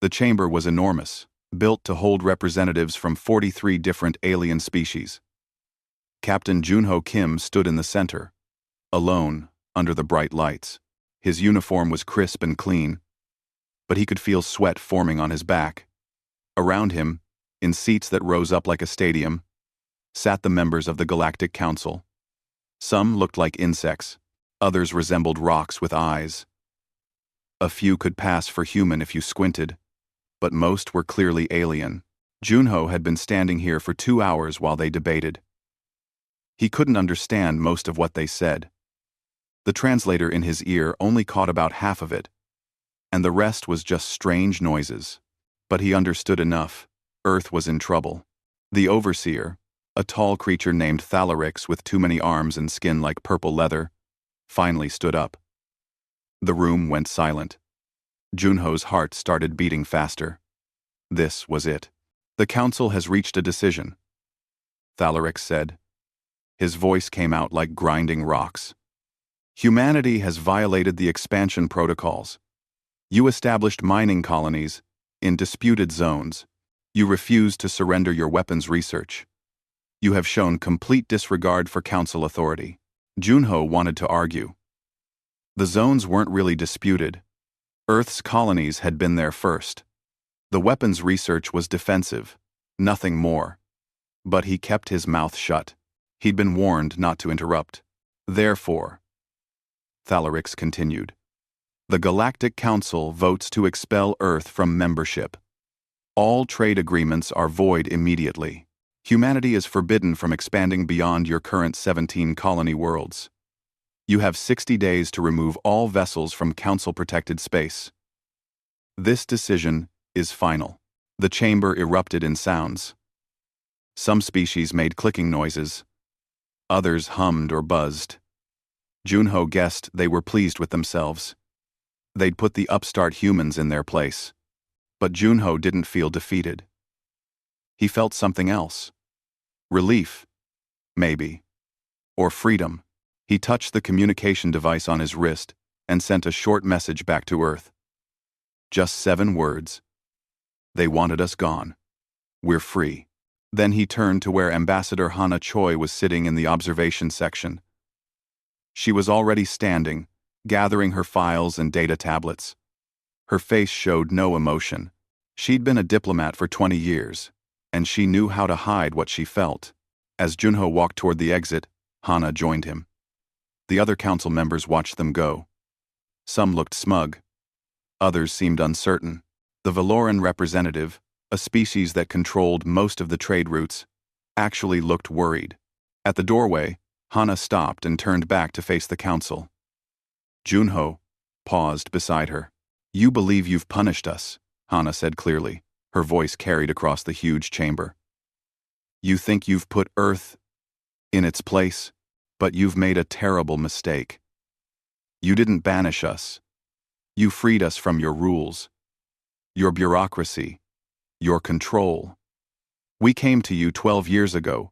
The chamber was enormous, built to hold representatives from 43 different alien species. Captain Junho Kim stood in the center, alone, under the bright lights. His uniform was crisp and clean, but he could feel sweat forming on his back. Around him, in seats that rose up like a stadium, sat the members of the Galactic Council. Some looked like insects, others resembled rocks with eyes. A few could pass for human if you squinted, but most were clearly alien. Junho had been standing here for 2 hours while they debated. He couldn't understand most of what they said. The translator in his ear only caught about half of it, and the rest was just strange noises. But he understood enough. Earth was in trouble. The overseer, a tall creature named Thalarix with too many arms and skin like purple leather, finally stood up. The room went silent. Junho's heart started beating faster. This was it. The council has reached a decision, Thalarix said. His voice came out like grinding rocks. Humanity has violated the expansion protocols. You established mining colonies in disputed zones. You refused to surrender your weapons research. You have shown complete disregard for council authority. Junho wanted to argue. The zones weren't really disputed. Earth's colonies had been there first. The weapons research was defensive, nothing more. But he kept his mouth shut. He'd been warned not to interrupt. Therefore, Thalarix continued, the Galactic Council votes to expel Earth from membership. All trade agreements are void immediately. Humanity is forbidden from expanding beyond your current 17 colony worlds. You have 60 days to remove all vessels from Council-protected space. This decision is final. The chamber erupted in sounds. Some species made clicking noises. Others hummed or buzzed. Junho guessed they were pleased with themselves. They'd put the upstart humans in their place. But Junho didn't feel defeated. He felt something else. Relief, maybe. Or freedom. He touched the communication device on his wrist and sent a short message back to Earth. Just 7 words. They wanted us gone. We're free. Then he turned to where Ambassador Hana Choi was sitting in the observation section. She was already standing, gathering her files and data tablets. Her face showed no emotion. She'd been a diplomat for 20 years, and she knew how to hide what she felt. As Junho walked toward the exit, Hana joined him. The other council members watched them go. Some looked smug. Others seemed uncertain. The Valoran representative, a species that controlled most of the trade routes, actually looked worried. At the doorway, Hana stopped and turned back to face the council. Junho paused beside her. You believe you've punished us, Hana said clearly, her voice carried across the huge chamber. You think you've put Earth in its place, but you've made a terrible mistake. You didn't banish us. You freed us from your rules, your bureaucracy, your control. We came to you 12 years ago,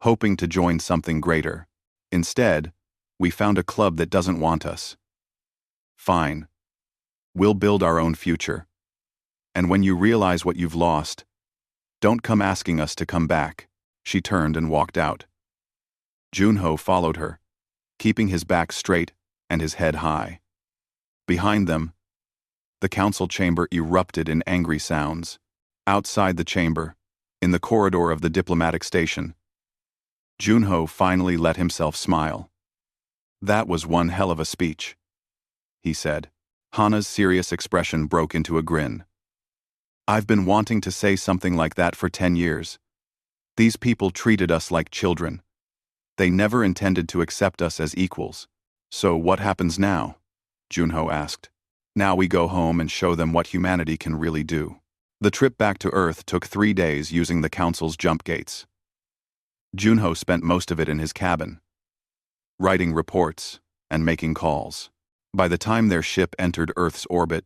hoping to join something greater. Instead, we found a club that doesn't want us. Fine. We'll build our own future. And when you realize what you've lost, don't come asking us to come back. She turned and walked out. Junho followed her, keeping his back straight and his head high. Behind them, the council chamber erupted in angry sounds. Outside the chamber, in the corridor of the diplomatic station, Junho finally let himself smile. That was one hell of a speech, he said. Hana's serious expression broke into a grin. I've been wanting to say something like that for 10 years. These people treated us like children. They never intended to accept us as equals. So what happens now? Junho asked. Now we go home and show them what humanity can really do. The trip back to Earth took 3 days using the Council's jump gates. Junho spent most of it in his cabin, writing reports and making calls. By the time their ship entered Earth's orbit,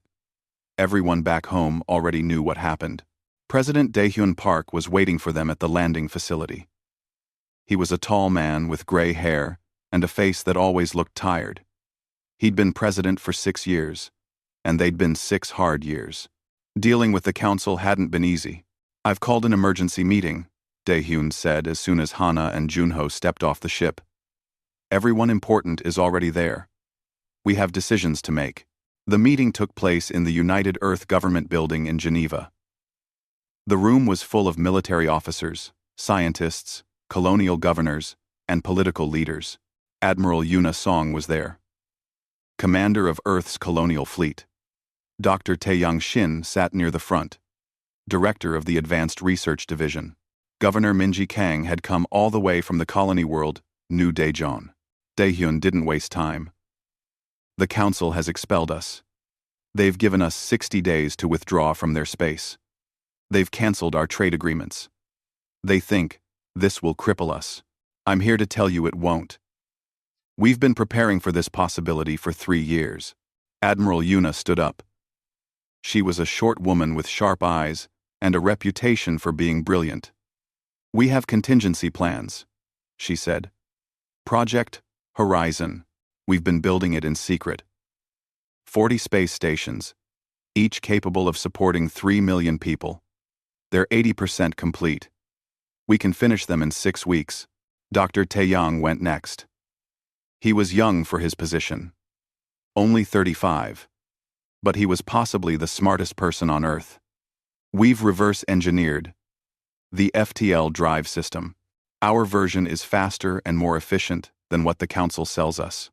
everyone back home already knew what happened. President Daehyun Park was waiting for them at the landing facility. He was a tall man with gray hair and a face that always looked tired. He'd been president for 6 years, and they'd been 6 hard years. Dealing with the council hadn't been easy. "I've called an emergency meeting," Daehyun said as soon as Hana and Junho stepped off the ship. "Everyone important is already there. We have decisions to make." The meeting took place in the United Earth Government Building in Geneva. The room was full of military officers, scientists, colonial governors, and political leaders. Admiral Yuna Song was there, commander of Earth's colonial fleet. Dr. Taeyang Shin sat near the front, director of the Advanced Research Division. Governor Minji Kang had come all the way from the colony world, New Daejeon. Daehyun didn't waste time. "The council has expelled us. They've given us 60 days to withdraw from their space. They've canceled our trade agreements. They think this will cripple us. I'm here to tell you it won't. We've been preparing for this possibility for 3 years." Admiral Yuna stood up. She was a short woman with sharp eyes and a reputation for being brilliant. "We have contingency plans," she said. "Project Horizon. We've been building it in secret. 40 space stations, each capable of supporting 3 million people. They're 80% complete. We can finish them in 6 weeks." Dr. Taeyang went next. He was young for his position. Only 35. But he was possibly the smartest person on Earth. "We've reverse-engineered the FTL drive system. Our version is faster and more efficient than what the Council sells us.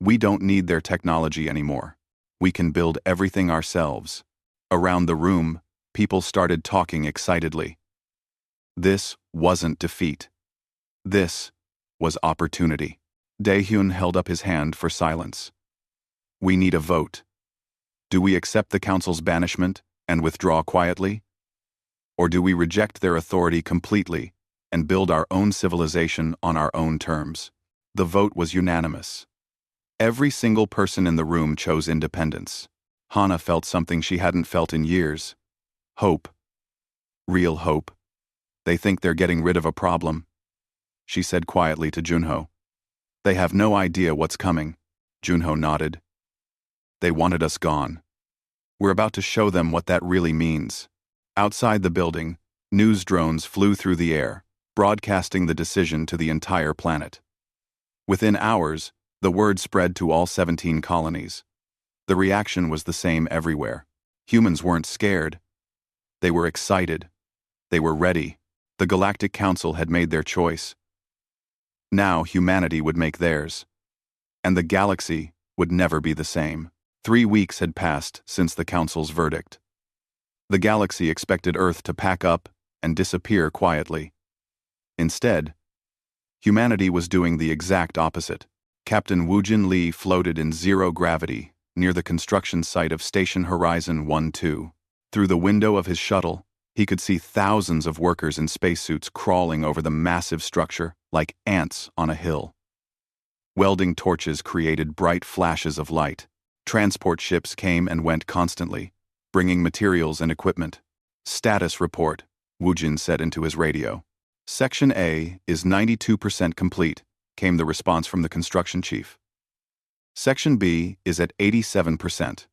We don't need their technology anymore. We can build everything ourselves." Around the room, people started talking excitedly. This wasn't defeat. This was opportunity. Daehyun held up his hand for silence. "We need a vote. Do we accept the Council's banishment and withdraw quietly? Or do we reject their authority completely and build our own civilization on our own terms?" The vote was unanimous. Every single person in the room chose independence. Hana felt something she hadn't felt in years. Hope. Real hope. "They think they're getting rid of a problem," she said quietly to Junho. "They have no idea what's coming." Junho nodded. "They wanted us gone. We're about to show them what that really means." Outside the building, news drones flew through the air, broadcasting the decision to the entire planet. Within hours, the word spread to all 17 colonies. The reaction was the same everywhere. Humans weren't scared. They were excited. They were ready. The Galactic Council had made their choice. Now humanity would make theirs. And the galaxy would never be the same. 3 weeks had passed since the Council's verdict. The galaxy expected Earth to pack up and disappear quietly. Instead, humanity was doing the exact opposite. Captain Woojin Lee floated in zero gravity near the construction site of Station Horizon 1-2. Through the window of his shuttle, he could see thousands of workers in spacesuits crawling over the massive structure like ants on a hill. Welding torches created bright flashes of light. Transport ships came and went constantly, bringing materials and equipment. "Status report," Woojin said into his radio. "Section A is 92% complete," came the response from the construction chief. "Section B is at 87%.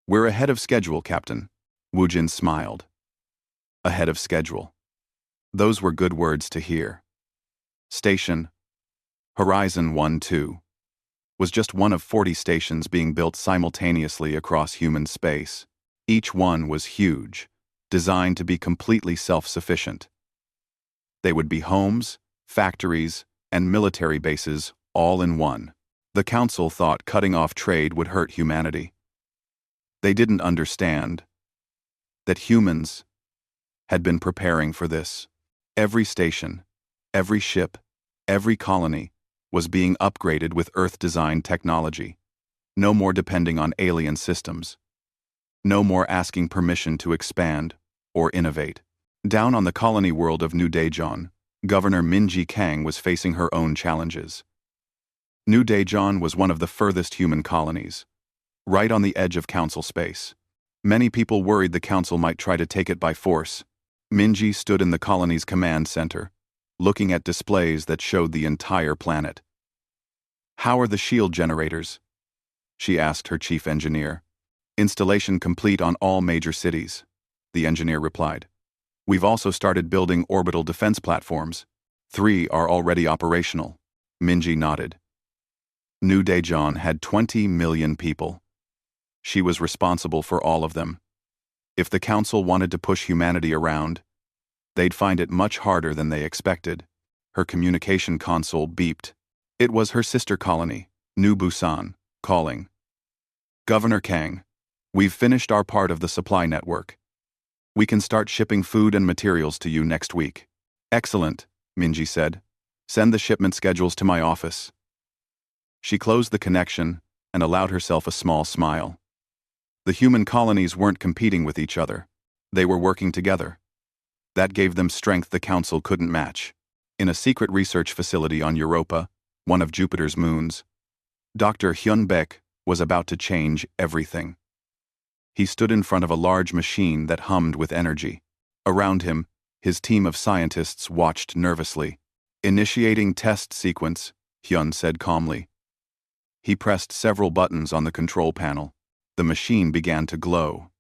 "We're ahead of schedule, Captain." Woojin smiled. Ahead of schedule. Those were good words to hear. Station Horizon 1-2 was just one of 40 stations being built simultaneously across human space. Each one was huge, designed to be completely self-sufficient. They would be homes, factories, and military bases all in one. The Council thought cutting off trade would hurt humanity. They didn't understand that humans had been preparing for this. Every station, every ship, every colony was being upgraded with Earth-designed technology. No more depending on alien systems. No more asking permission to expand or innovate. Down on the colony world of New Daejeon, Governor Minji Kang was facing her own challenges. New Daejeon was one of the furthest human colonies, right on the edge of Council space. Many people worried the Council might try to take it by force. Minji stood in the colony's command center, looking at displays that showed the entire planet. "How are the shield generators?" she asked her chief engineer. Installation complete on all major cities, the engineer replied. We've also started building orbital defense platforms. 3 are already operational. Minji nodded. New Daejeon had 20 million people. She was responsible for all of them. If the council wanted to push humanity around, they'd find it much harder than they expected. Her communication console beeped. It was her sister colony, New Busan, calling. Governor Kang, we've finished our part of the supply network. We can start shipping food and materials to you next week. Excellent, Minji said. Send the shipment schedules to my office. She closed the connection and allowed herself a small smile. The human colonies weren't competing with each other. They were working together. That gave them strength the council couldn't match. In a secret research facility on Europa, one of Jupiter's moons, Dr. Hyun Baek was about to change everything. He stood in front of a large machine that hummed with energy. Around him, his team of scientists watched nervously. Initiating test sequence, Hyun said calmly. He pressed several buttons on the control panel. The machine began to glow.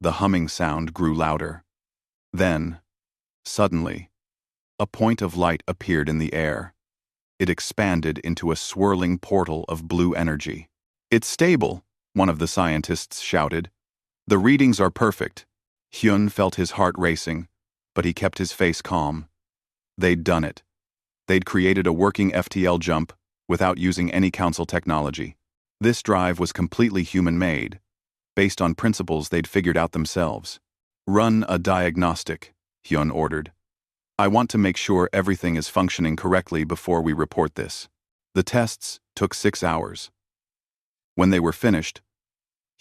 The humming sound grew louder. Then, suddenly, a point of light appeared in the air. It expanded into a swirling portal of blue energy. It's stable, one of the scientists shouted. The readings are perfect. Hyun felt his heart racing, but he kept his face calm. They'd done it. They'd created a working FTL jump without using any council technology. This drive was completely human-made, based on principles they'd figured out themselves. Run a diagnostic, Hyun ordered. I want to make sure everything is functioning correctly before we report this. The tests took 6 hours. When they were finished,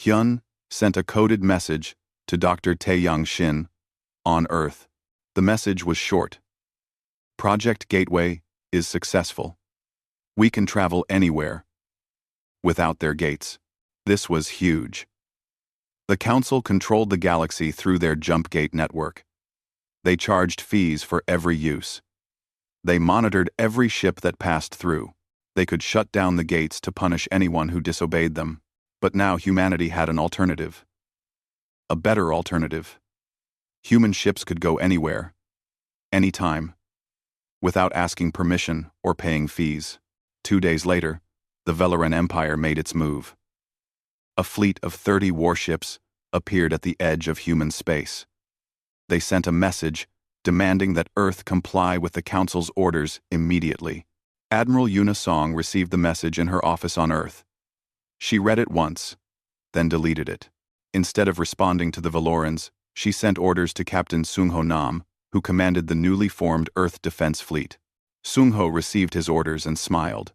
Hyun sent a coded message to Dr. Taeyang Shin on Earth. The message was short. Project Gateway is successful. We can travel anywhere without their gates. This was huge. The Council controlled the galaxy through their jump gate network. They charged fees for every use. They monitored every ship that passed through. They could shut down the gates to punish anyone who disobeyed them. But now humanity had an alternative. A better alternative. Human ships could go anywhere, anytime, without asking permission or paying fees. 2 days later, the Velaran Empire made its move. A fleet of 30 warships appeared at the edge of human space. They sent a message demanding that Earth comply with the Council's orders immediately. Admiral Yuna Song received the message in her office on Earth. She read it once, then deleted it. Instead of responding to the Valorans, she sent orders to Captain Sung-ho Nam, who commanded the newly formed Earth Defense Fleet. Sung-ho received his orders and smiled.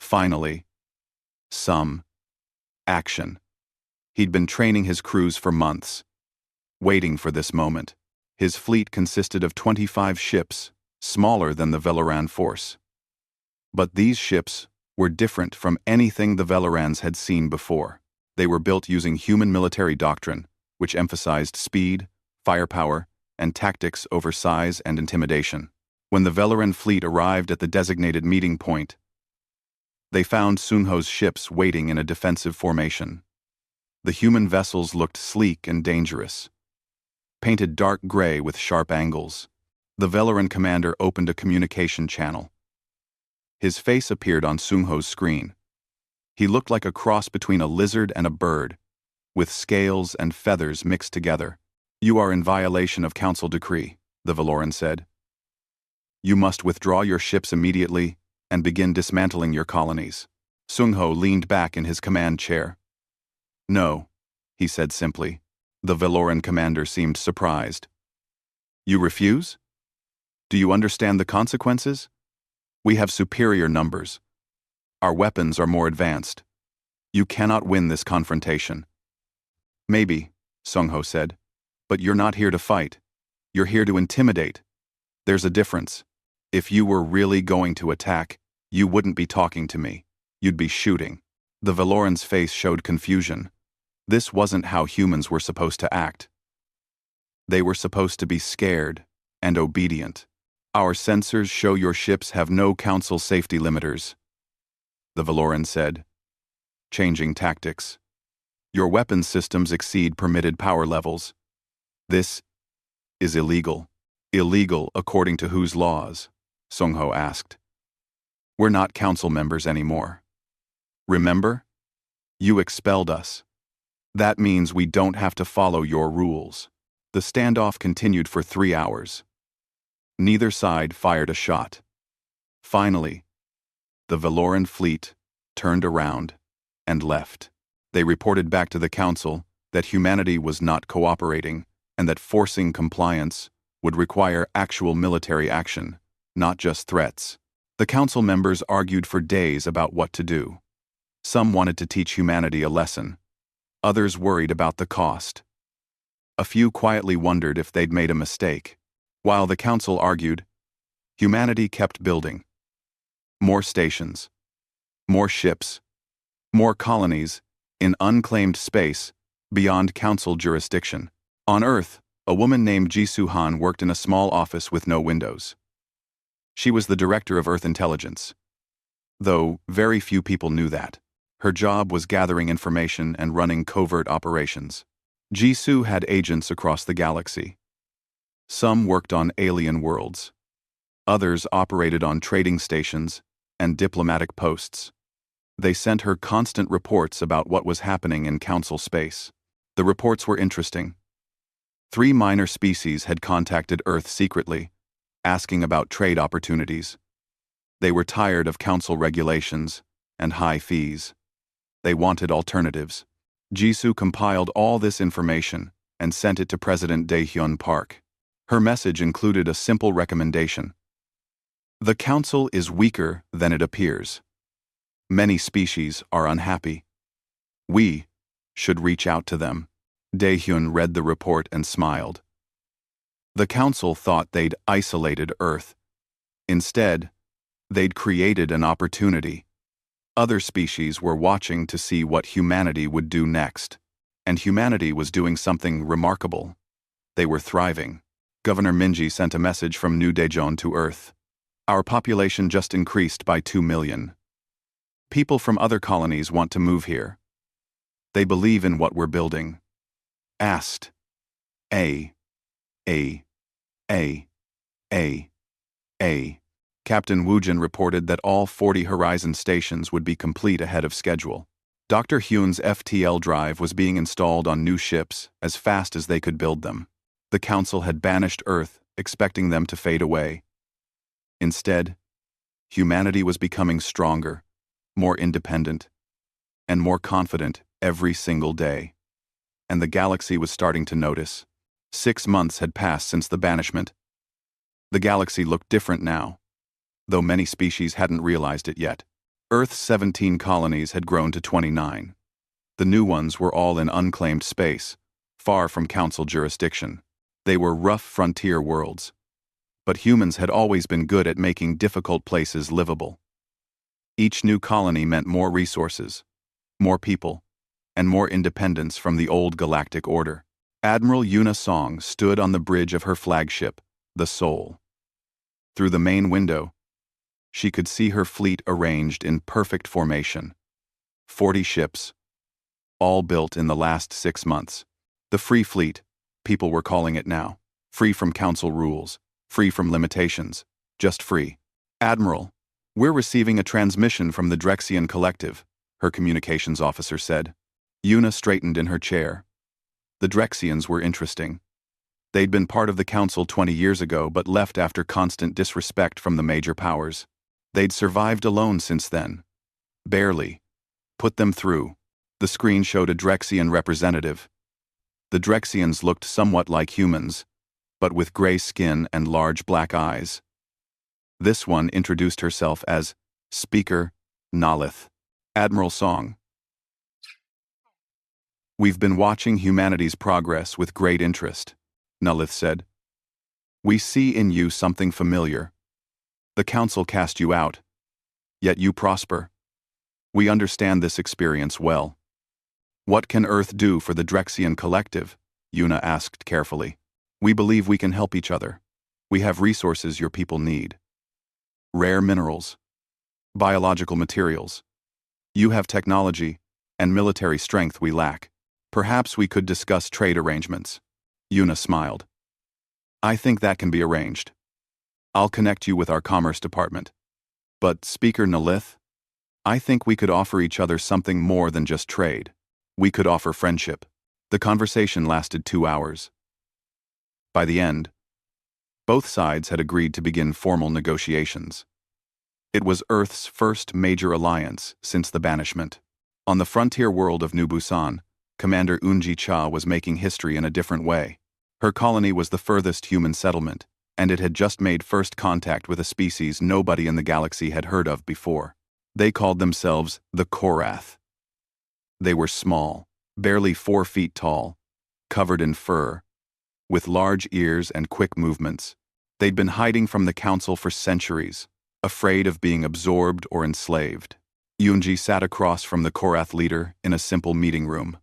Finally, some action. He'd been training his crews for months, waiting for this moment. His fleet consisted of 25 ships, smaller than the Velaran force. But these ships were different from anything the Velarans had seen before. They were built using human military doctrine, which emphasized speed, firepower, and tactics over size and intimidation. When the Velaran fleet arrived at the designated meeting point, they found Sung-ho's ships waiting in a defensive formation. The human vessels looked sleek and dangerous, painted dark gray with sharp angles. The Velaran commander opened a communication channel. His face appeared on Sung-ho's screen. He looked like a cross between a lizard and a bird, with scales and feathers mixed together. You are in violation of Council decree, the Valoran said. You must withdraw your ships immediately and begin dismantling your colonies. Sung-ho leaned back in his command chair. No, he said simply. The Valoran commander seemed surprised. You refuse? Do you understand the consequences? We have superior numbers. Our weapons are more advanced. You cannot win this confrontation. Maybe, Sung-ho said, but you're not here to fight. You're here to intimidate. There's a difference. If you were really going to attack, you wouldn't be talking to me. You'd be shooting. The Valoran's face showed confusion. This wasn't how humans were supposed to act. They were supposed to be scared and obedient. Our sensors show your ships have no council safety limiters, the Valoran said, changing tactics. Your weapons systems exceed permitted power levels. This is illegal. Illegal according to whose laws? Sungho asked. We're not council members anymore. Remember? You expelled us. That means we don't have to follow your rules. The standoff continued for 3 hours. Neither side fired a shot. Finally, the Valoran fleet turned around and left. They reported back to the council that humanity was not cooperating and that forcing compliance would require actual military action, not just threats. The council members argued for days about what to do. Some wanted to teach humanity a lesson. Others worried about the cost. A few quietly wondered if they'd made a mistake. While the council argued, humanity kept building. More stations, more ships, more colonies in unclaimed space beyond council jurisdiction. On Earth, a woman named Jisoo Han worked in a small office with no windows. She was the director of Earth intelligence. Though very few people knew that. Her job was gathering information and running covert operations. Jisoo had agents across the galaxy. Some worked on alien worlds. Others operated on trading stations and diplomatic posts. They sent her constant reports about what was happening in council space. The reports were interesting. 3 minor species had contacted Earth secretly, asking about trade opportunities. They were tired of council regulations and high fees. They wanted alternatives. Jisoo compiled all this information and sent it to President Dae-hyun Park. Her message included a simple recommendation. The council is weaker than it appears. Many species are unhappy. We should reach out to them. Dae-hyun read the report and smiled. The council thought they'd isolated Earth. Instead, they'd created an opportunity. Other species were watching to see what humanity would do next. And humanity was doing something remarkable. They were thriving. Governor Minji sent a message from New Daejeon to Earth. Our population just increased by 2 million. People from other colonies want to move here. They believe in what we're building. Asked. A. Captain Woojin reported that all 40 Horizon stations would be complete ahead of schedule. Dr. Hyun's FTL drive was being installed on new ships as fast as they could build them. The council had banished Earth, expecting them to fade away. Instead, humanity was becoming stronger, more independent, and more confident every single day. And the galaxy was starting to notice. 6 months had passed since the banishment. The galaxy looked different now, though many species hadn't realized it yet. Earth's 17 colonies had grown to 29. The new ones were all in unclaimed space, far from council jurisdiction. They were rough frontier worlds. But humans had always been good at making difficult places livable. Each new colony meant more resources, more people, and more independence from the old galactic order. Admiral Yuna Song stood on the bridge of her flagship, the Soul. Through the main window, she could see her fleet arranged in perfect formation. 40 ships, all built in the last 6 months. The Free Fleet, people were calling it now. Free from council rules, free from limitations, just free. Admiral, we're receiving a transmission from the Drexian Collective, her communications officer said. Yuna straightened in her chair. The Drexians were interesting. They'd been part of the council 20 years ago but left after constant disrespect from the major powers. They'd survived alone since then. Barely. Put them through. The screen showed a Drexian representative. The Drexians looked somewhat like humans, but with gray skin and large black eyes. This one introduced herself as Speaker Nalith. Admiral Song. We've been watching humanity's progress with great interest, Nalith said. We see in you something familiar. The council cast you out, yet you prosper. We understand this experience well. What can Earth do for the Drexian Collective? Yuna asked carefully. We believe we can help each other. We have resources your people need. Rare minerals, biological materials. You have technology and military strength we lack. Perhaps we could discuss trade arrangements. Yuna smiled. I think that can be arranged. I'll connect you with our commerce department. But, Speaker Nalith, I think we could offer each other something more than just trade. We could offer friendship. The conversation lasted 2 hours. By the end, both sides had agreed to begin formal negotiations. It was Earth's first major alliance since the banishment. On the frontier world of New Busan, Commander Unji Cha was making history in a different way. Her colony was the furthest human settlement, and it had just made first contact with a species nobody in the galaxy had heard of before. They called themselves the Korath. They were small, barely 4 feet tall, covered in fur, with large ears and quick movements. They'd been hiding from the Council for centuries, afraid of being absorbed or enslaved. Yunji sat across from the Korath leader in a simple meeting room.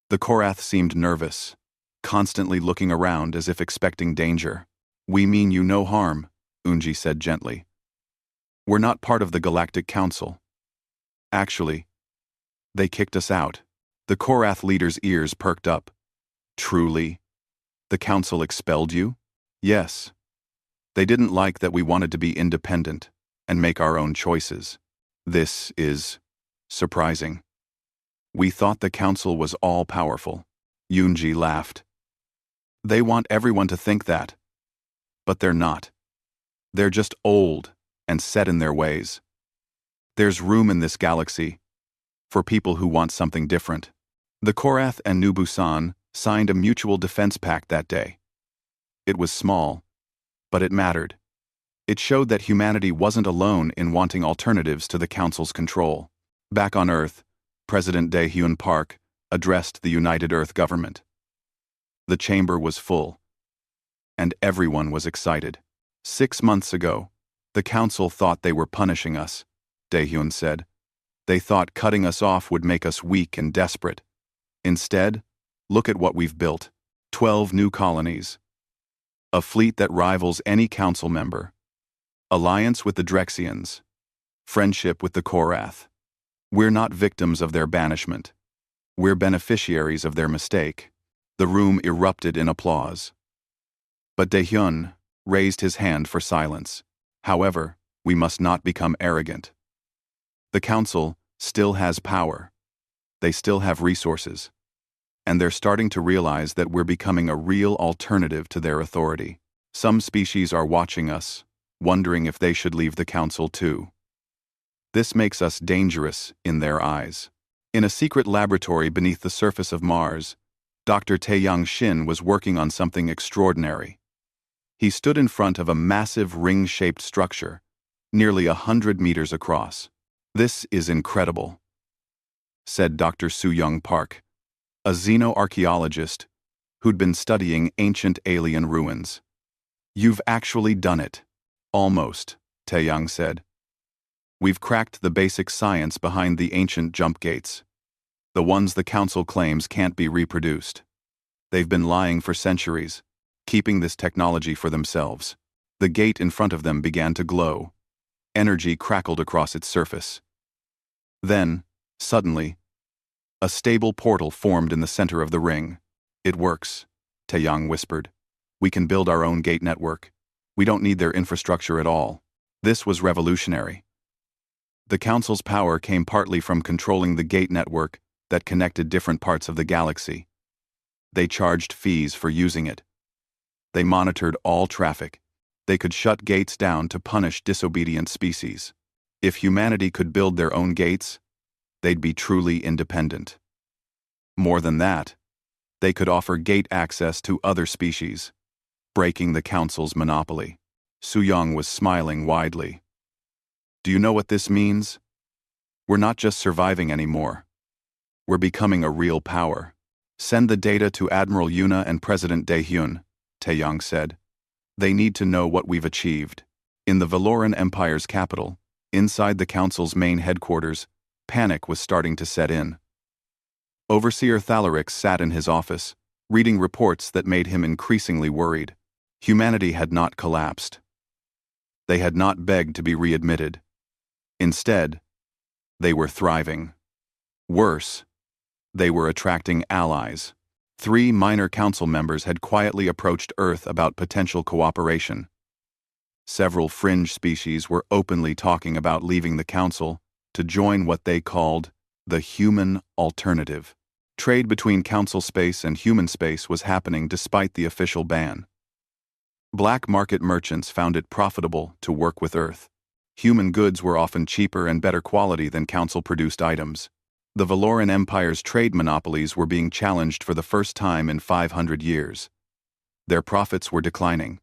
The Korath seemed nervous, constantly looking around as if expecting danger. We mean you no harm, Unji said gently. We're not part of the Galactic Council. Actually, they kicked us out. The Korath leader's ears perked up. Truly? The Council expelled you? Yes. They didn't like that we wanted to be independent and make our own choices. This is surprising. We thought the Council was all-powerful. Yunji laughed. They want everyone to think that. But they're not. They're just old and set in their ways. There's room in this galaxy for people who want something different. The Korath and New Busan signed a mutual defense pact that day. It was small, but it mattered. It showed that humanity wasn't alone in wanting alternatives to the Council's control. Back on Earth, President Dae-hyun Park addressed the United Earth government. The chamber was full, and everyone was excited. 6 months ago, the Council thought they were punishing us, Dae-hyun said. They thought cutting us off would make us weak and desperate. Instead, look at what we've built. 12 new colonies. A fleet that rivals any council member. Alliance with the Drexians. Friendship with the Korath. We're not victims of their banishment. We're beneficiaries of their mistake. The room erupted in applause. But Dae-hyun raised his hand for silence. However, we must not become arrogant. The Council still has power. They still have resources. And they're starting to realize that we're becoming a real alternative to their authority. Some species are watching us, wondering if they should leave the Council too. This makes us dangerous in their eyes. In a secret laboratory beneath the surface of Mars, Dr. Taeyang Shin was working on something extraordinary. He stood in front of a massive ring-shaped structure, nearly 100 meters across. This is incredible, said Dr. Soo-young Park, a xenoarchaeologist who'd been studying ancient alien ruins. You've actually done it. Almost, Taeyang said. We've cracked the basic science behind the ancient jump gates, the ones the Council claims can't be reproduced. They've been lying for centuries, keeping this technology for themselves. The gate in front of them began to glow. Energy crackled across its surface. Then, suddenly, a stable portal formed in the center of the ring. It works, Taeyang whispered. We can build our own gate network. We don't need their infrastructure at all. This was revolutionary. The Council's power came partly from controlling the gate network that connected different parts of the galaxy. They charged fees for using it. They monitored all traffic. They could shut gates down to punish disobedient species. If humanity could build their own gates, they'd be truly independent. More than that, they could offer gate access to other species, breaking the Council's monopoly. Soo-young was smiling widely. Do you know what this means? We're not just surviving anymore. We're becoming a real power. Send the data to Admiral Yuna and President Dae-hyun, Taeyang said. They need to know what we've achieved. In the Valoran Empire's capital, inside the Council's main headquarters, panic was starting to set in. Overseer Thalarix sat in his office, reading reports that made him increasingly worried. Humanity had not collapsed. They had not begged to be readmitted. Instead, they were thriving. Worse, They were attracting allies. 3 minor council members had quietly approached Earth about potential cooperation. Several fringe species were openly talking about leaving the council to join what they called the human alternative. Trade between council space and human space was happening despite the official ban. Black market merchants found it profitable to work with Earth. Human goods were often cheaper and better quality than council-produced items. The Valoran Empire's trade monopolies were being challenged for the first time in 500 years. Their profits were declining.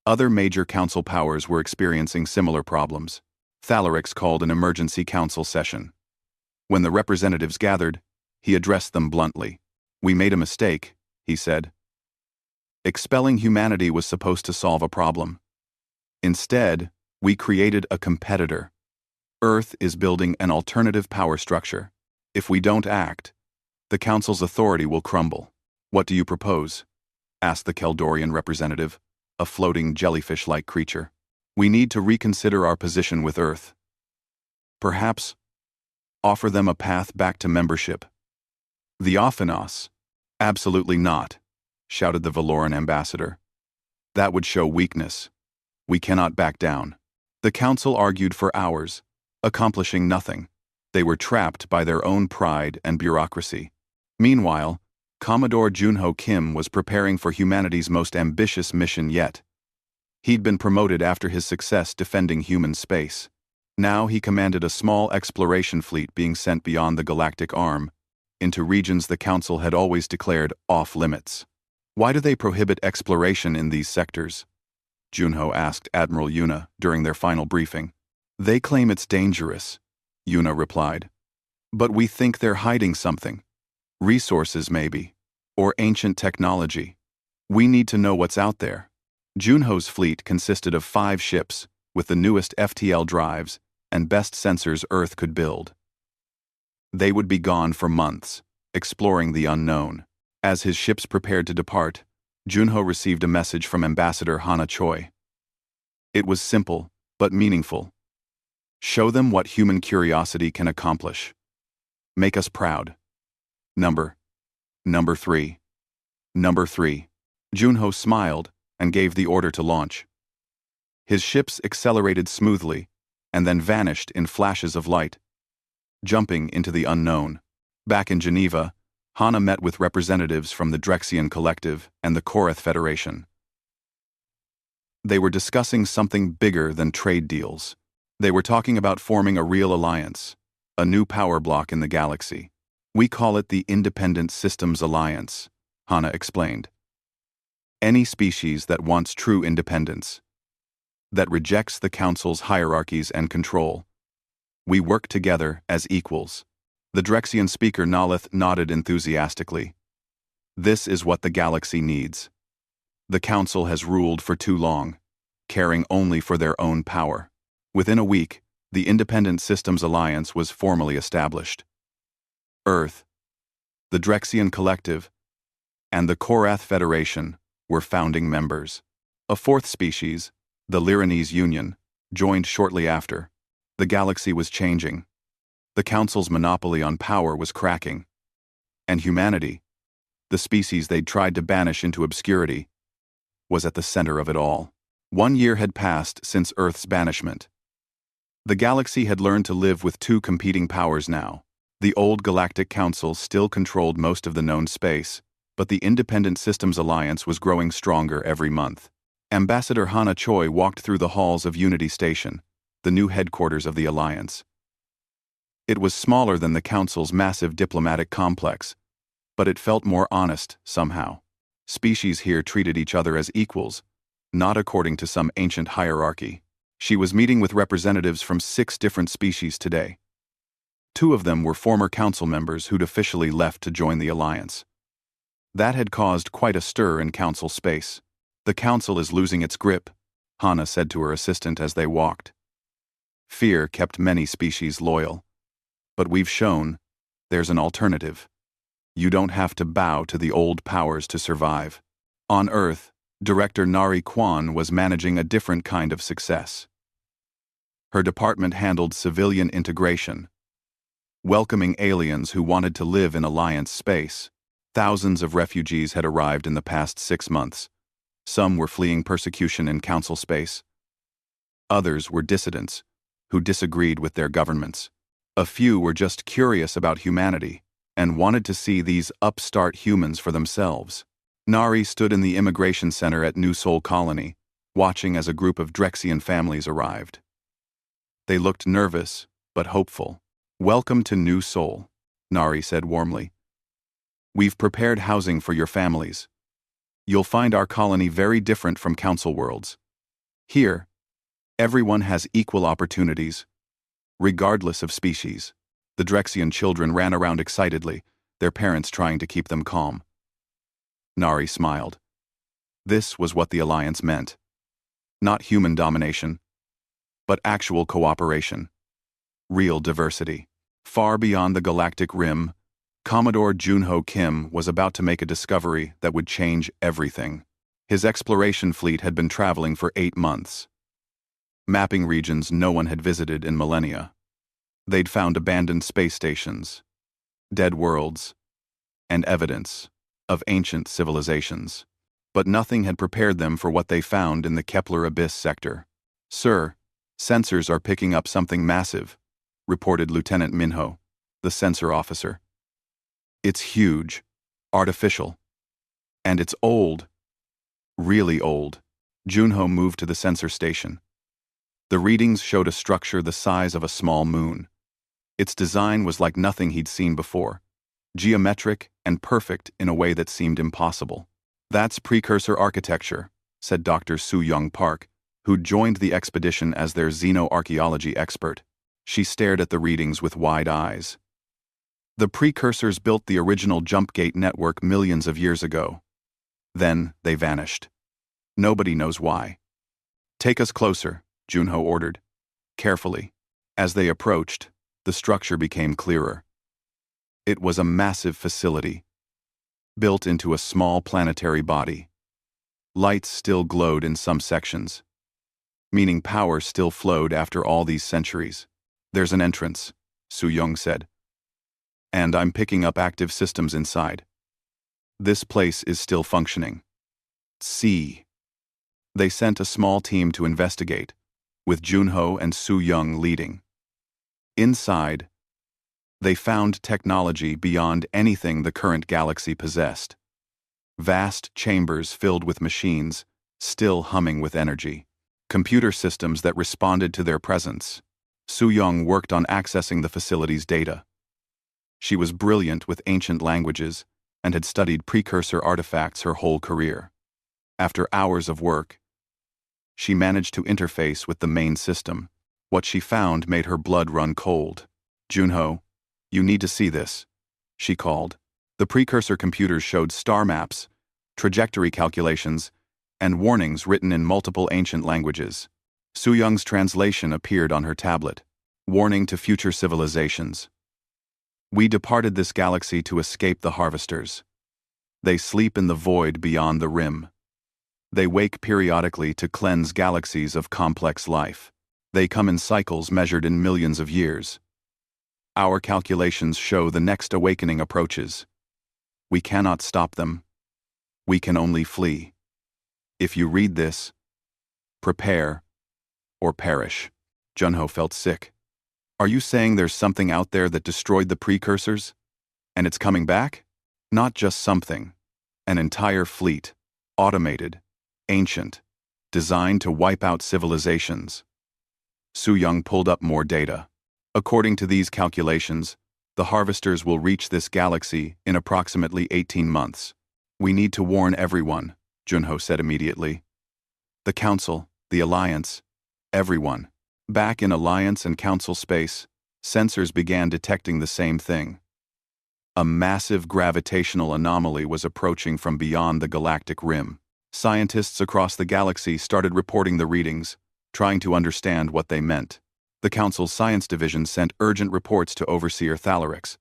Other major council powers were experiencing similar problems. Thalarix called an emergency council session. When the representatives gathered, he addressed them bluntly. "We made a mistake," he said. "Expelling humanity was supposed to solve a problem. Instead, we created a competitor. Earth is building an alternative power structure. If we don't act, the Council's authority will crumble." "What do you propose?" asked the Keldorian representative, a floating jellyfish-like creature. "We need to reconsider our position with Earth. Perhaps offer them a path back to membership." "The Ophanos?" "Absolutely not," shouted the Valoran ambassador. "That would show weakness. We cannot back down." The council argued for hours, accomplishing nothing. They were trapped by their own pride and bureaucracy. Meanwhile, Commodore Junho Kim was preparing for humanity's most ambitious mission yet. He'd been promoted after his success defending human space. Now he commanded a small exploration fleet being sent beyond the galactic arm, into regions the Council had always declared off-limits. "Why do they prohibit exploration in these sectors?" Junho asked Admiral Yuna during their final briefing. "They claim it's dangerous," Yuna replied. "But we think they're hiding something. Resources, maybe. Or ancient technology. We need to know what's out there." Junho's fleet consisted of 5 ships, with the newest FTL drives and best sensors Earth could build. They would be gone for months, exploring the unknown. As his ships prepared to depart, Junho received a message from Ambassador Hana Choi. It was simple, but meaningful. "Show them what human curiosity can accomplish. Make us proud. Number 3. Number 3. Junho smiled and gave the order to launch. His ships accelerated smoothly and then vanished in flashes of light, jumping into the unknown. Back in Geneva, Hana met with representatives from the Drexian Collective and the Korath Federation. They were discussing something bigger than trade deals. They were talking about forming a real alliance, a new power block in the galaxy. "We call it the Independent Systems Alliance," Hana explained. "Any species that wants true independence, that rejects the Council's hierarchies and control. We work together as equals." The Drexian speaker Nalith nodded enthusiastically. "This is what the galaxy needs. The Council has ruled for too long, caring only for their own power." Within a week, the Independent Systems Alliance was formally established. Earth, the Drexian Collective, and the Korath Federation were founding members. A 4th species, the Lyranese Union, joined shortly after. The galaxy was changing. The Council's monopoly on power was cracking. And humanity, the species they'd tried to banish into obscurity, was at the center of it all. 1 year had passed since Earth's banishment. The galaxy had learned to live with 2 competing powers now. The old Galactic Council still controlled most of the known space, but the Independent Systems Alliance was growing stronger every month. Ambassador Hana Choi walked through the halls of Unity Station, the new headquarters of the Alliance. It was smaller than the Council's massive diplomatic complex, but it felt more honest somehow. Species here treated each other as equals, not according to some ancient hierarchy. She was meeting with representatives from 6 different species today. 2 of them were former council members who'd officially left to join the Alliance. That had caused quite a stir in council space. "The Council is losing its grip," Hana said to her assistant as they walked. "Fear kept many species loyal. But we've shown there's an alternative. You don't have to bow to the old powers to survive." On Earth, Director Nari Kwan was managing a different kind of success. Her department handled civilian integration. welcoming aliens who wanted to live in Alliance space. Thousands of refugees had arrived in the past 6 months. Some were fleeing persecution in Council space. Others were dissidents who disagreed with their governments. A few were just curious about humanity and wanted to see these upstart humans for themselves. Nari stood in the immigration center at New Sol Colony, watching as a group of Drexian families arrived. They looked nervous, but hopeful. "Welcome to New Sol," Nari said warmly. "We've prepared housing for your families. You'll find our colony very different from Council worlds. Here, everyone has equal opportunities, regardless of species." The Drexian children ran around excitedly, their parents trying to keep them calm. Nari smiled. This was what the Alliance meant. Not human domination, but actual cooperation. Real diversity. Far beyond the galactic rim, Commodore Junho Kim was about to make a discovery that would change everything. His exploration fleet had been traveling for 8 months, mapping regions no one had visited in millennia. They'd found abandoned space stations, dead worlds, and evidence of ancient civilizations. But nothing had prepared them for what they found in the Kepler Abyss sector. "Sir, sensors are picking up something massive," reported Lieutenant Minho, the sensor officer. "It's huge, artificial, and it's old. Really old." Junho moved to the sensor station. The readings showed a structure the size of a small moon. Its design was like nothing he'd seen before, geometric and perfect in a way that seemed impossible. "That's precursor architecture," said Dr. Su-Young Park, who'd joined the expedition as their xenoarchaeology expert. She stared at the readings with wide eyes. "The precursors built the original Jumpgate network millions of years ago. Then they vanished. Nobody knows why." "Take us closer," Junho ordered. Carefully. As they approached, the structure became clearer. It was a massive facility, built into a small planetary body. Lights still glowed in some sections, meaning power still flowed after all these centuries. "There's an entrance," Su-Young said. "And I'm picking up active systems inside. This place is still functioning." "See." They sent a small team to investigate, with Junho and Su-Young leading. Inside, they found technology beyond anything the current galaxy possessed. Vast chambers filled with machines, still humming with energy. Computer systems that responded to their presence. Su-Young worked on accessing the facility's data. She was brilliant with ancient languages and had studied precursor artifacts her whole career. After hours of work, she managed to interface with the main system. What she found made her blood run cold. "Junho, you need to see this," she called. The precursor computers showed star maps, trajectory calculations, and warnings written in multiple ancient languages. Su-Young's translation appeared on her tablet. "Warning to future civilizations. We departed this galaxy to escape the harvesters. They sleep in the void beyond the rim. They wake periodically to cleanse galaxies of complex life. They come in cycles measured in millions of years. Our calculations show the next awakening approaches. We cannot stop them. We can only flee. If you read this, prepare or perish." Junho felt sick. "Are you saying there's something out there that destroyed the precursors? And it's coming back? Not just something. An entire fleet, automated, ancient, designed to wipe out civilizations." Su-Young pulled up more data. "According to these calculations, the harvesters will reach this galaxy in approximately 18 months. We need to warn everyone," Junho said immediately. "The Council, the Alliance, everyone." Back in Alliance and Council space, sensors began detecting the same thing. A massive gravitational anomaly was approaching from beyond the galactic rim. Scientists across the galaxy started reporting the readings, trying to understand what they meant. The Council's Science Division sent urgent reports to Overseer Thalarix.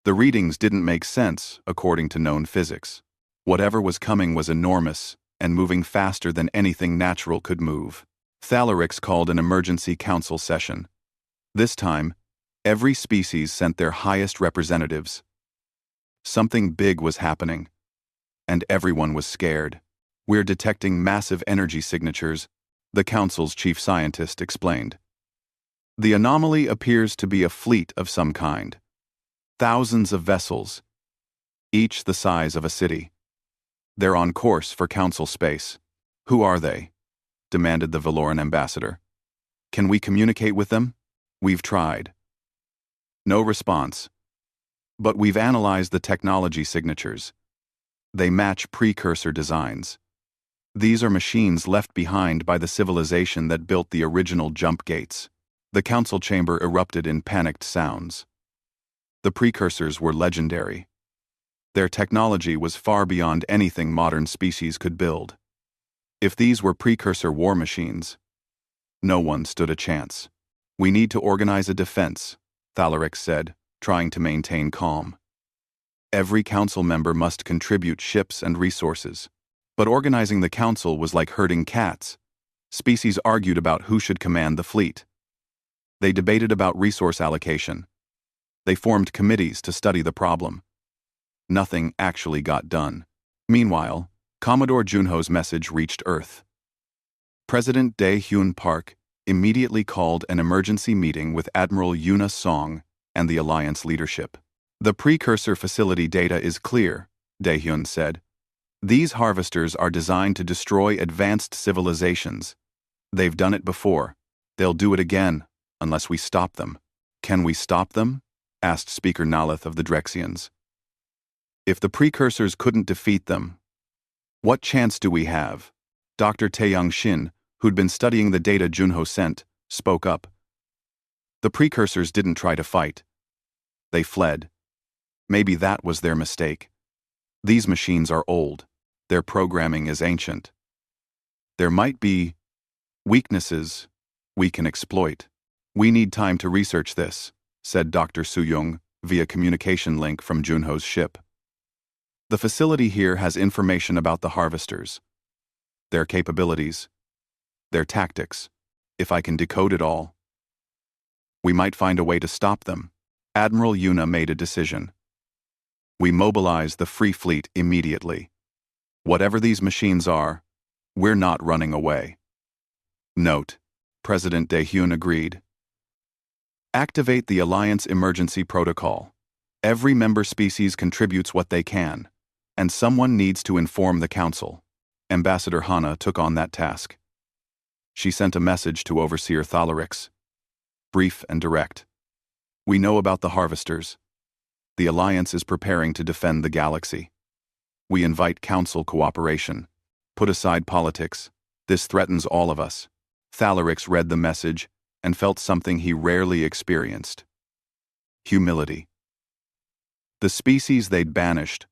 The readings didn't make sense, according to known physics. Whatever was coming was enormous and moving faster than anything natural could move. Thalarix called an emergency council session. This time, Every species sent their highest representatives. Something big was happening, and everyone was scared. "We're detecting massive energy signatures," the Council's chief scientist explained. "The anomaly appears to be a fleet of some kind. Thousands of vessels, each the size of a city. They're on course for Council space." "Who are they?" demanded the Valoran ambassador. "Can we communicate with them?" "We've tried." No response. "But we've analyzed the technology signatures. They match precursor designs. These are machines left behind by the civilization that built the original jump gates." The council chamber erupted in panicked sounds. The precursors were legendary. Their technology was far beyond anything modern species could build. If these were precursor war machines, no one stood a chance. "We need to organize a defense," Thalaric said, trying to maintain calm. "Every council member must contribute ships and resources." But organizing the council was like herding cats. Species argued about who should command the fleet. They debated about resource allocation. They formed committees to study the problem. Nothing actually got done. Meanwhile, Commodore Junho's message reached Earth. President Dae-Hyun Park immediately called an emergency meeting with Admiral Yuna Song and the Alliance leadership. "The precursor facility data is clear," Dae-Hyun said. "These harvesters are designed to destroy advanced civilizations. They've done it before. They'll do it again, unless we stop them." "Can we stop them?" asked Speaker Nalith of the Drexians. "If the precursors couldn't defeat them, what chance do we have?" Dr. Taeyang Shin, who'd been studying the data Junho sent, spoke up. "The precursors didn't try to fight. They fled. Maybe that was their mistake. These machines are old. Their programming is ancient. There might be weaknesses we can exploit. We need time to research this," said Dr. Soo-young via communication link from Junho's ship. "The facility here has information about the harvesters, their capabilities, their tactics. If I can decode it all, we might find a way to stop them." Admiral Yuna made a decision. "We mobilize the Free Fleet immediately. Whatever these machines are, we're not running away." Note: President Dae-Hyun agreed. "Activate the Alliance Emergency Protocol. Every member species contributes what they can, and someone needs to inform the Council." Ambassador Hana took on that task. She sent a message to Overseer Thalaric. Brief and direct. "We know about the harvesters. The Alliance is preparing to defend the galaxy. We invite Council cooperation. Put aside politics. This threatens all of us." Thalaric read the message and felt something he rarely experienced. Humility. The species they'd banished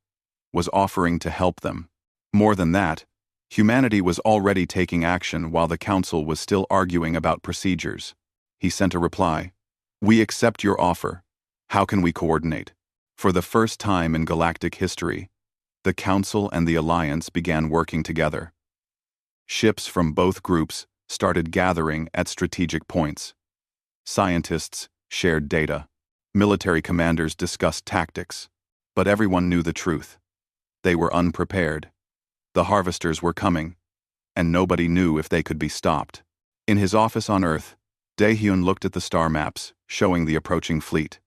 was offering to help them. More than that, humanity was already taking action while the Council was still arguing about procedures. He sent a reply. "We accept your offer. How can we coordinate?" For the first time in galactic history, the Council and the Alliance began working together. Ships from both groups started gathering at strategic points. Scientists shared data. Military commanders discussed tactics. But everyone knew the truth. They were unprepared. The harvesters were coming, and nobody knew if they could be stopped. In his office on Earth, Dae-Hyun looked at the star maps, showing the approaching fleet.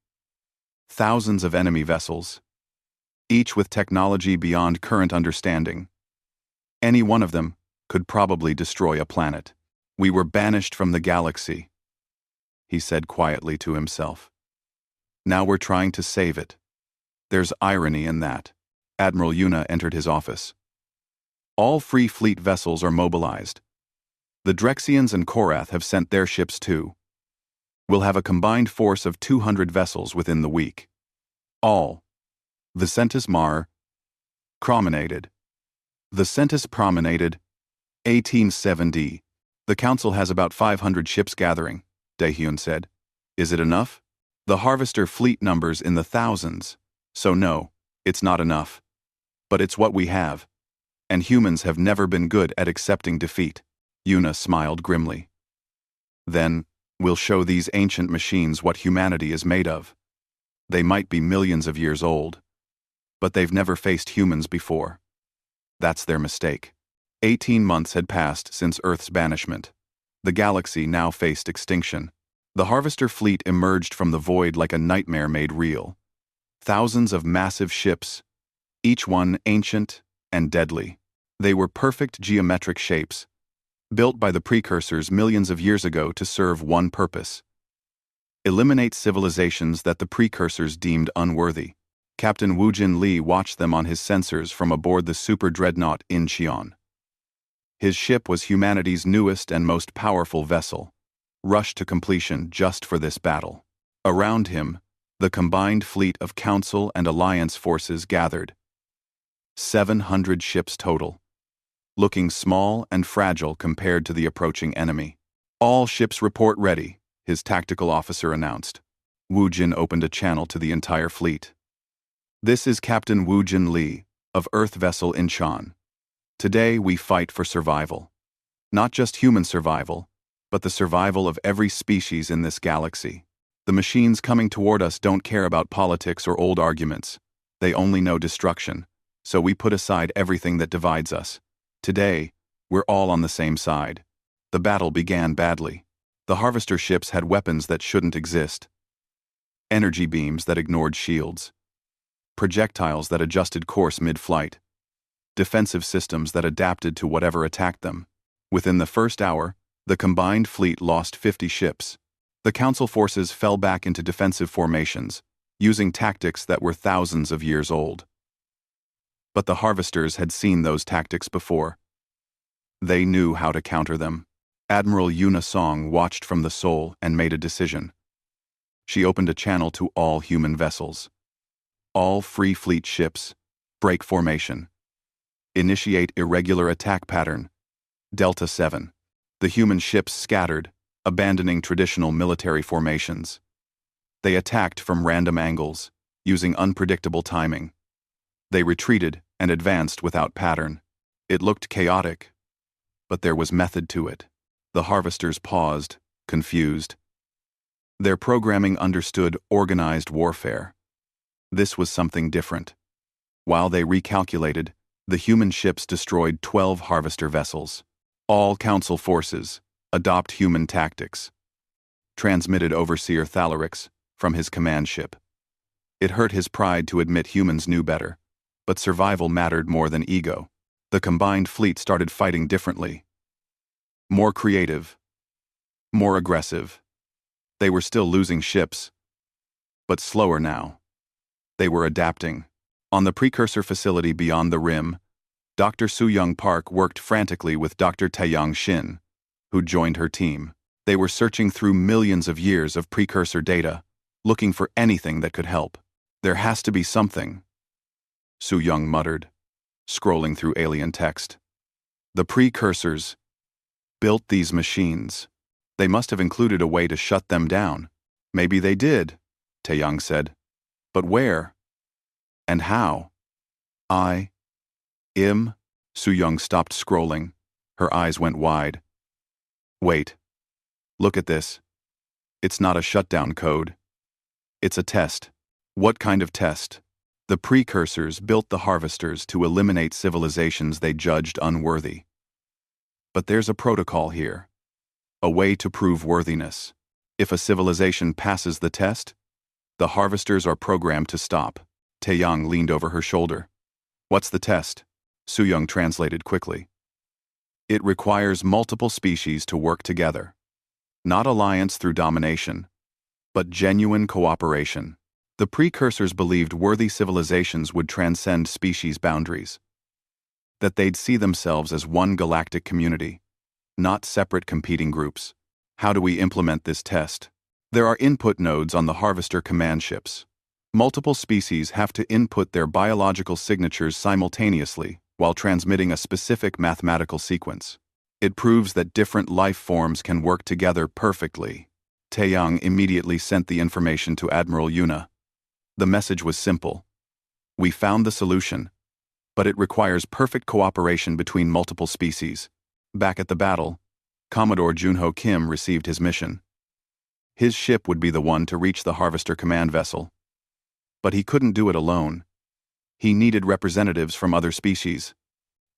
Thousands of enemy vessels, each with technology beyond current understanding. Any one of them could probably destroy a planet. "We were banished from the galaxy," he said quietly to himself. "Now we're trying to save it." There's irony in that. Admiral Yuna entered his office. "All Free Fleet vessels are mobilized. The Drexians and Korath have sent their ships too. We'll have a combined force of 200 vessels within the week. All. Vicentis Mar. Promenaded. Vicentis promenaded. 1870. The Council has about 500 ships gathering," Dae-Hyun said. "Is it enough?" "The harvester fleet numbers in the thousands. So no, it's not enough. But it's what we have. And humans have never been good at accepting defeat." Yuna smiled grimly. "Then, We'll show these ancient machines what humanity is made of. They might be millions of years old, but they've never faced humans before. That's their mistake. 18 months had passed since Earth's banishment. The galaxy now faced extinction. The Harvester fleet emerged from the void like a nightmare made real. Thousands of massive ships, each one ancient and deadly. They were perfect geometric shapes, built by the precursors millions of years ago to serve one purpose: eliminate civilizations that the precursors deemed unworthy. Captain Woojin Lee watched them on his sensors from aboard the super dreadnought Incheon. His ship was humanity's newest and most powerful vessel, rushed to completion just for this battle. Around him, the combined fleet of Council and Alliance forces gathered. 700 ships total, looking small and fragile compared to the approaching enemy. All ships report ready, his tactical officer announced. Woojin opened a channel to the entire fleet. This is Captain Woojin Lee, of Earth vessel Incheon. Today we fight for survival. Not just human survival, but the survival of every species in this galaxy. The machines coming toward us don't care about politics or old arguments. They only know destruction, so we put aside everything that divides us. Today, we're all on the same side. The battle began badly. The Harvester ships had weapons that shouldn't exist. Energy beams that ignored shields. Projectiles that adjusted course mid-flight. Defensive systems that adapted to whatever attacked them. Within the first hour, the combined fleet lost 50 ships. The Council forces fell back into defensive formations, using tactics that were thousands of years old. But the Harvesters had seen those tactics before. They knew how to counter them. Admiral Yuna Song watched from the Sol and made a decision. She opened a channel to all human vessels. All Free Fleet ships, break formation. Initiate irregular attack pattern. Delta 7. The human ships scattered, abandoning traditional military formations. They attacked from random angles, using unpredictable timing. They retreated and advanced without pattern. It looked chaotic, but there was method to it. The Harvesters paused, confused. Their programming understood organized warfare. This was something different. While they recalculated, the human ships destroyed 12 Harvester vessels. All Council forces adopt human tactics. Transmitted Overseer Thalarix from his command ship. It hurt his pride to admit humans knew better, but survival mattered more than ego. The combined fleet started fighting differently. More creative. More aggressive. They were still losing ships, but slower now. They were adapting. On the precursor facility beyond the rim, Dr. Soo-young Park worked frantically with Dr. Taeyang Shin, who joined her team. They were searching through millions of years of precursor data, looking for anything that could help. There has to be something, Soo-young muttered, scrolling through alien text. The precursors built these machines. They must have included a way to shut them down. Maybe they did, Taeyang said. But where? And how? Soo-young stopped scrolling. Her eyes went wide. Wait. Look at this. It's not a shutdown code. It's a test. What kind of test? The precursors built the Harvesters to eliminate civilizations they judged unworthy. But there's a protocol here. A way to prove worthiness. If a civilization passes the test, the Harvesters are programmed to stop. Taeyang leaned over her shoulder. What's the test? Soo-young translated quickly. It requires multiple species to work together. Not alliance through domination, but genuine cooperation. The precursors believed worthy civilizations would transcend species boundaries. That they'd see themselves as one galactic community, not separate competing groups. How do we implement this test? There are input nodes on the Harvester command ships. Multiple species have to input their biological signatures simultaneously while transmitting a specific mathematical sequence. It proves that different life forms can work together perfectly. Taeyang immediately sent the information to Admiral Yuna. The message was simple. We found the solution, but it requires perfect cooperation between multiple species. Back at the battle, Commodore Junho Kim received his mission. His ship would be the one to reach the Harvester command vessel. But he couldn't do it alone. He needed representatives from other species.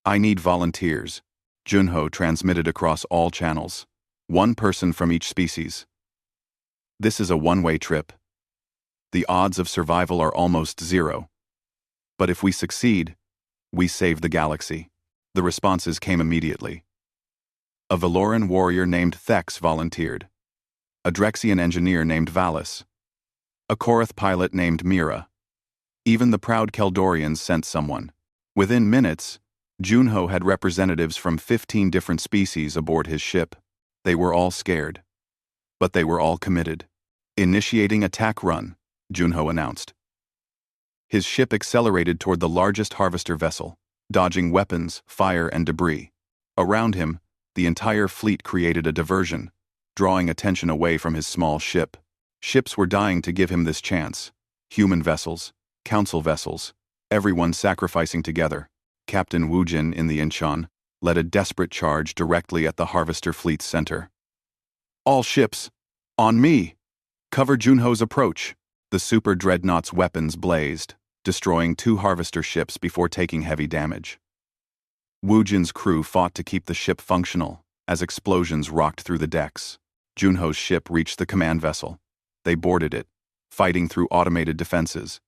"I need volunteers," Junho transmitted across all channels. "One person from each species. This is a one-way trip. The odds of survival are almost zero. But if we succeed, we save the galaxy." The responses came immediately. A Valoran warrior named Thex volunteered. A Drexian engineer named Valis. A Korath pilot named Mira. Even the proud Keldorians sent someone. Within minutes, Junho had representatives from 15 different species aboard his ship. They were all scared. But they were all committed. "Initiating attack run," Junho announced. His ship accelerated toward the largest Harvester vessel, dodging weapons, fire, and debris. Around him, the entire fleet created a diversion, drawing attention away from his small ship. Ships were dying to give him this chance. Human vessels, council vessels, everyone sacrificing together. Captain Wujin in the Incheon led a desperate charge directly at the Harvester fleet's center. "All ships, on me! Cover Junho's approach." The super dreadnought's weapons blazed, destroying 2 Harvester ships before taking heavy damage. Wujin's crew fought to keep the ship functional as explosions rocked through the decks. Junho's ship reached the command vessel. They boarded it, fighting through automated defenses.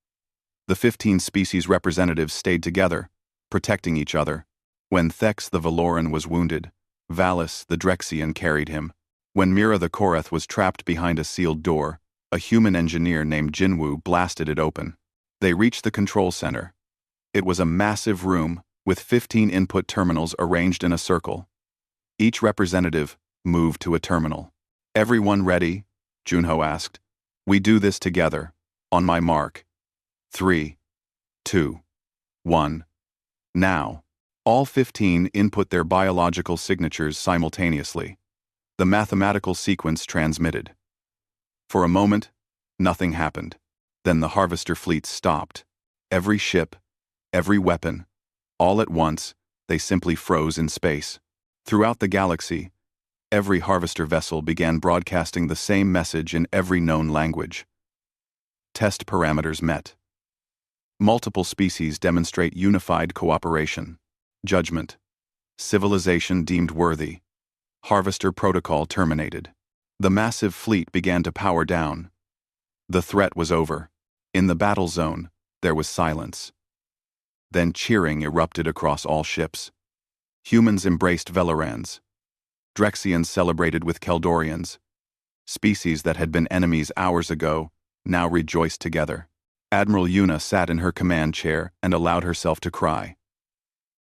The 15 species representatives stayed together, protecting each other. When Thex the Valoran was wounded, Valis the Drexian carried him. When Mira the Korath was trapped behind a sealed door, a human engineer named Jinwoo blasted it open. They reached the control center. It was a massive room with 15 input terminals arranged in a circle. Each representative moved to a terminal. "Everyone ready?" Junho asked. "We do this together. On my mark. 3, 2, 1. Now." All 15 input their biological signatures simultaneously. The mathematical sequence transmitted. For a moment, nothing happened. Then the Harvester fleet stopped. Every ship, every weapon, all at once, they simply froze in space. Throughout the galaxy, every Harvester vessel began broadcasting the same message in every known language. Test parameters met. Multiple species demonstrate unified cooperation. Judgment. Civilization deemed worthy. Harvester protocol terminated. The massive fleet began to power down. The threat was over. In the battle zone, there was silence. Then cheering erupted across all ships. Humans embraced Velorans. Drexians celebrated with Keldorians. Species that had been enemies hours ago now rejoiced together. Admiral Yuna sat in her command chair and allowed herself to cry.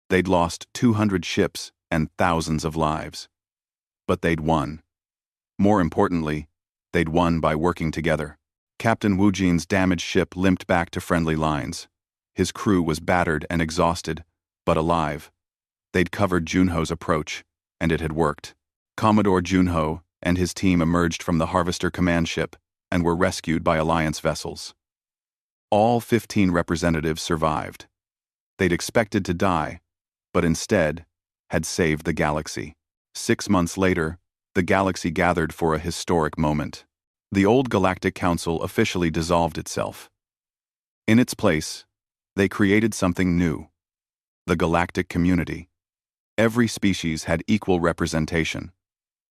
They'd lost 200 ships and thousands of lives. But they'd won. More importantly, they'd won by working together. Captain Wujin's damaged ship limped back to friendly lines. His crew was battered and exhausted, but alive. They'd covered Junho's approach, and it had worked. Commodore Junho and his team emerged from the Harvester command ship and were rescued by Alliance vessels. All 15 representatives survived. They'd expected to die, but instead had saved the galaxy. 6 months later, the galaxy gathered for a historic moment. The old Galactic Council officially dissolved itself. In its place, they created something new: the Galactic Community. Every species had equal representation.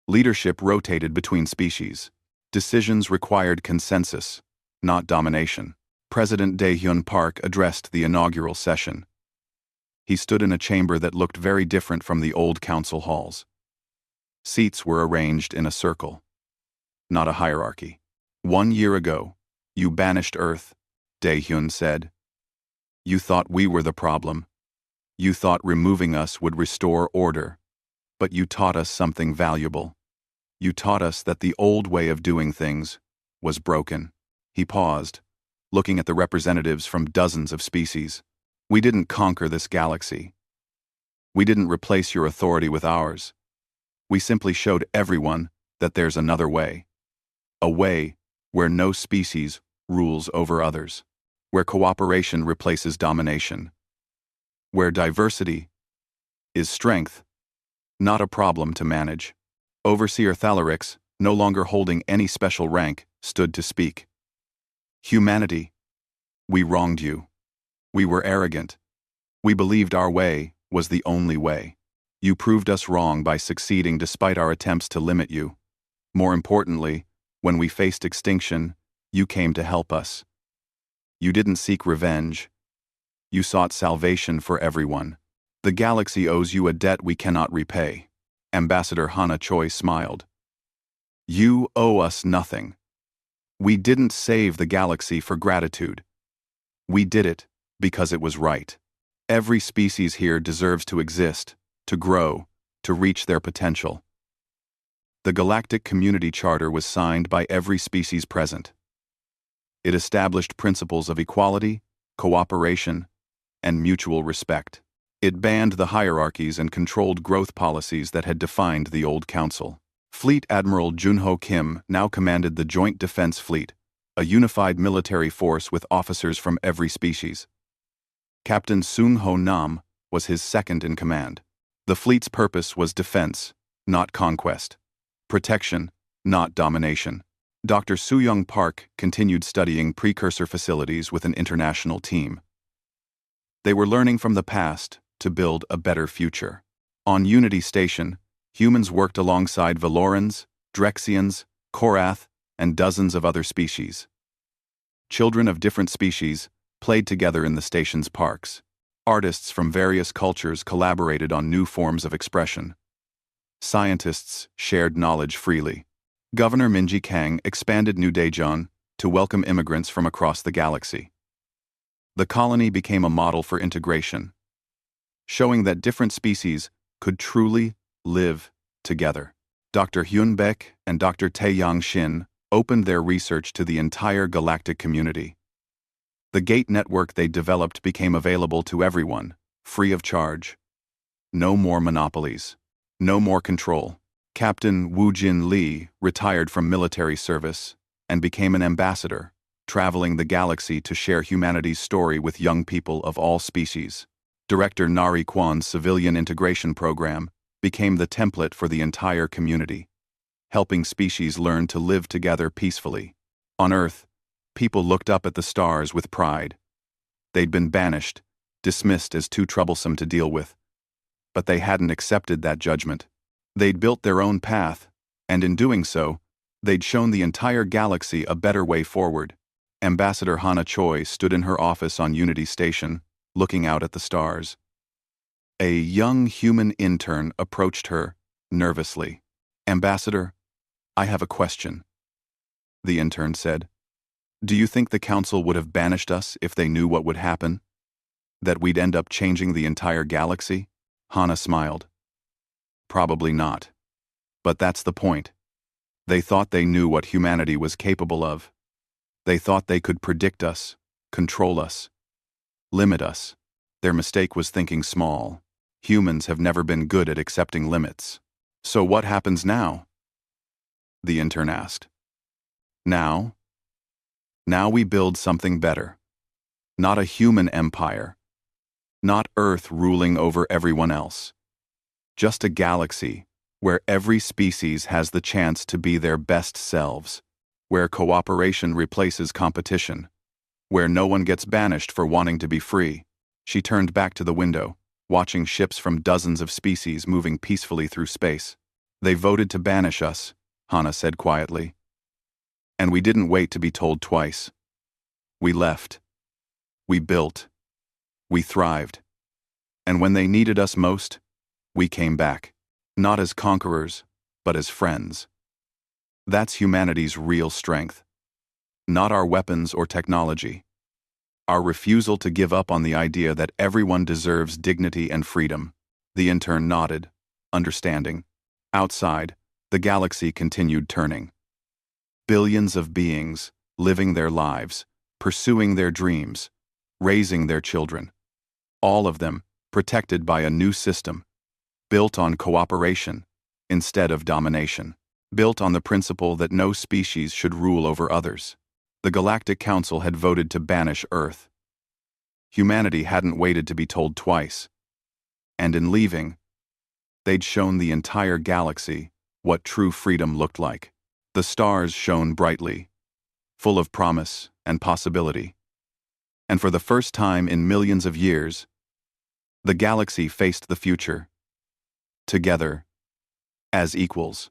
Leadership rotated between species. Decisions required consensus, not domination. President Daehyun Park addressed the inaugural session. He stood in a chamber that looked very different from the old council halls. Seats were arranged in a circle, not a hierarchy. "1 year ago, you banished Earth," Daehyun said. "You thought we were the problem. You thought removing us would restore order. But you taught us something valuable. You taught us that the old way of doing things was broken." He paused, looking at the representatives from dozens of species. "We didn't conquer this galaxy. We didn't replace your authority with ours. We simply showed everyone that there's another way. A way where no species rules over others. Where cooperation replaces domination. Where diversity is strength, not a problem to manage." Overseer Thalarix no longer holding any special rank, stood to speak. Humanity, we wronged you. We were arrogant. We believed our way was the only way. You proved us wrong by succeeding despite our attempts to limit you. More importantly, when we faced extinction, you came to help us. You didn't seek revenge. You sought salvation for everyone. The galaxy owes you a debt we cannot repay. Ambassador Hana Choi smiled. You owe us nothing. We didn't save the galaxy for gratitude. We did it because it was right. Every species here deserves to exist, to grow, to reach their potential. The Galactic Community Charter was signed by every species present. It established principles of equality, cooperation, and mutual respect. It banned the hierarchies and controlled growth policies that had defined the old council. Fleet Admiral Junho Kim now commanded the Joint Defense Fleet, a unified military force with officers from every species. Captain Sung Ho Nam was his second in command. The fleet's purpose was defense, not conquest. Protection, not domination. Dr. Soo-young Park continued studying precursor facilities with an international team. They were learning from the past to build a better future. On Unity Station, humans worked alongside Valorans, Drexians, Korath, and dozens of other species. Children of different species played together in the station's parks. Artists from various cultures collaborated on new forms of expression. Scientists shared knowledge freely. Governor Minji Kang expanded New Daejeon to welcome immigrants from across the galaxy. The colony became a model for integration, showing that different species could truly live together. Dr. Hyun Baek and Dr. Tae Yang Shin opened their research to the entire galactic community. The gate network they developed became available to everyone, free of charge. No more monopolies. No more control. Captain Woo Jin Lee retired from military service and became an ambassador, traveling the galaxy to share humanity's story with young people of all species. Director Nari Kwan's civilian integration program became the template for the entire community, helping species learn to live together peacefully. On Earth, people looked up at the stars with pride. They'd been banished, dismissed as too troublesome to deal with. But they hadn't accepted that judgment. They'd built their own path, and in doing so, they'd shown the entire galaxy a better way forward. Ambassador Hana Choi stood in her office on Unity Station, looking out at the stars. A young human intern approached her, nervously. Ambassador, I have a question. The intern said, Do you think the council would have banished us if they knew what would happen? That we'd end up changing the entire galaxy? Hana smiled. Probably not. But that's the point. They thought they knew what humanity was capable of. They thought they could predict us, control us, limit us. Their mistake was thinking small. Humans have never been good at accepting limits. So what happens now? The intern asked. Now we build something better. Not a human empire. Not Earth ruling over everyone else. Just a galaxy where every species has the chance to be their best selves, where cooperation replaces competition, where no one gets banished for wanting to be free. She turned back to the window, watching ships from dozens of species moving peacefully through space. They voted to banish us, Hana said quietly. And we didn't wait to be told twice. We left. We built. We thrived. And when they needed us most, we came back. Not as conquerors, but as friends. That's humanity's real strength. Not our weapons or technology. Our refusal to give up on the idea that everyone deserves dignity and freedom. The intern nodded, understanding. Outside, the galaxy continued turning. Billions of beings, living their lives, pursuing their dreams, raising their children. All of them protected by a new system, built on cooperation instead of domination, built on the principle that no species should rule over others. The Galactic Council had voted to banish Earth. Humanity hadn't waited to be told twice. And in leaving, they'd shown the entire galaxy what true freedom looked like. The stars shone brightly, full of promise and possibility. And for the first time in millions of years, the galaxy faced the future, together, as equals.